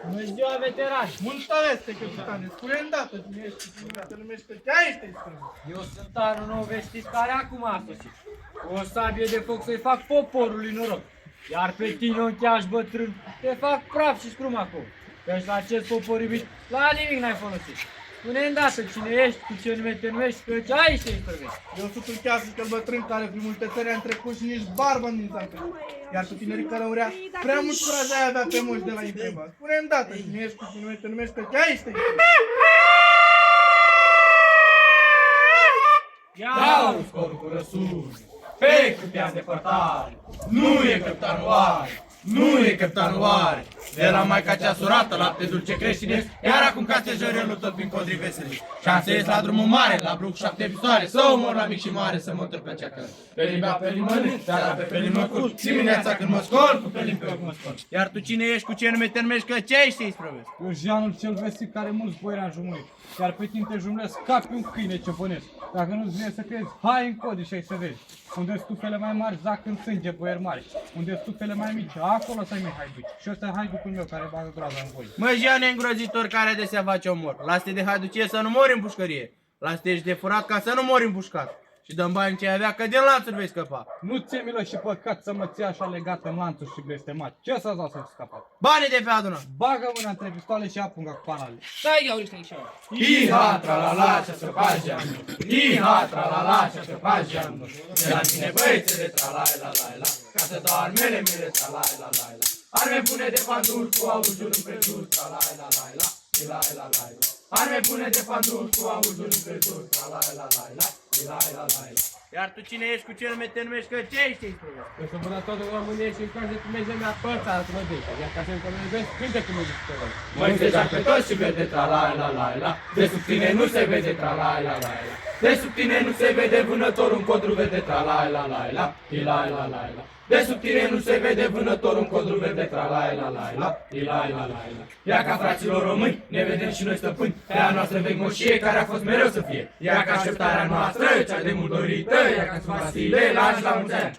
Bună ziua, veterani! Multă veste, capitane. Spune îndată cine ești și cine te numești, că te ești străin. Eu sunt anul nou vestit care acum a sosit. Cu o sabie de foc să-i fac poporului noroc. Iar pe tine, un cheaș bătrân, te fac praf și scrum acolo. Căci la acest popor iubit, la nimic n-ai folosit. Spune îndată cine ești, cu ce nume te numești, căci aici te isprăvești. Eu sunt un cheas cel bătrân care prin multe țări am trecut și nici barbă nu mi-am trecut. Iar cu tinerii care urea, prea mult curaj ai avea pe moși de la întreba. Spune îndată cine ești, cu ce nume te numești, căci aici te isprăvești. Ia-ți corul cu răsuri, pe cât de părtare, nu e căptanul oare, nu e căptanul oare. De la maica cea surată, lapte dulce creștinesc, iar acum case jărelul tot prin codri veseli. Și-am să ies la drumul mare, la bruc 7 pistoare, să omor la mic și mare, să mă întorc pe cea cără. Pelim bea, pelim mănânc, seara pe pelim mă culc, dimineața când mă scol, cu pelim pe ochi mă scol. Iar tu cine ești, cu ce nume te numești, că ce ești să-i sprăvesc? Eu Jeanul cel vestit care mulți boieri am jumuit. Iar pe tine te jumlesc ca pe un câine ce bănesc. Dacă nu-ți vine să crezi, hai în codi și ai să vezi. Unde stufele mai mari zac în sânge boieri mari. Unde stufele mai mici, acolo să-i mai haiduci. Și ăsta e haiducul meu care bagă groaza în voi. Mă, Jeane îngrozitor care adesea face omor. Lasă-te de haiducie să nu mori în pușcărie. Lasă-te de furat ca să nu mori în pușcat. Și dă-mi bani ce ai avea, că din lanțuri vei scăpa. Nu ți-e milă și păcat să mă ții așa legat în lanțuri și blestemat. Ce să-ți dau să-ți scăpat? Banii de pe adună! Bagă mâna între pistoale și apunga cu panale. Stai, Gauriște, așa. Iha, tra-la-la, ce-a scăpat geamul. Iha, tra-la-la, ce-a scăpat geamul. De la tine băiețe de tra-la-la-la-la, ca să dau armele mele tra-la-la-la-la. Arme bune de panduri cu auzul împrejur, tra-la-la-la-la, la-la-la-la-la. Arme bune de panduri cu auzul împrejur, tra-la-la-la-la, la-la-la-la-la. Iar tu cine ești, cu ce nume te numești, că ce ești să-i spune? Eu sunt până toată România și în care se primește mea părța să mă deci. Iar ca să-mi comunizezi, cântă cum îi zici pe voi. Mă înțelegeam pe toți și vede tra-la-la-la-la. De sub tine nu se vede tra-la-la-la-la. De sub tine nu se vede vânătorul în codru vede tra-la-la-la-la. La-la-la-la-la. De sub tine nu se vede vânătorul în codru vede tra-la-la-la-la. La-la-la-la-la. Ia ca fraților români, ne vedem și noi stăpâni. Pe a noastră vegmoșie care a fost mereu să fie. Ia ca așteptarea noastră, cea de mult dorită. Ia ca-ți Vasile, lași la mulți ani.